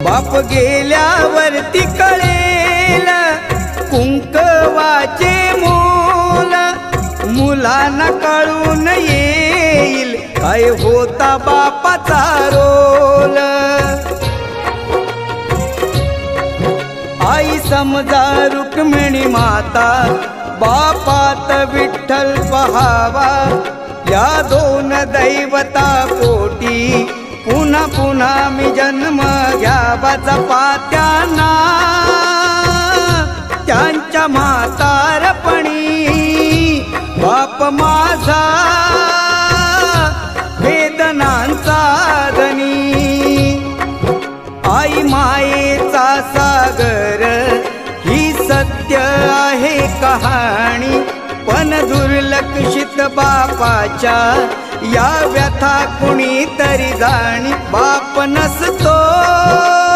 बाप गेल्यावरती कळेल कुंकवाचे मोल, मुलांना कळून येईल काय होता बापाचा रोल. आई समजा रुक्मिणी माता, बापात विठ्ठल पहावा. या दोन दैवता पोटी पुन्हा पुन्हा मी जन्म घ्यावा. जपात्यांना त्यांच्या म्हातारपणी बाप माझा वेदनांचा धनी. आई मायेचा सागर ही सत्य आहे कहाणी, पण दुर्लक्षित बापाच्या या व्यथा कुणी तरी जाणी. बाप नसतो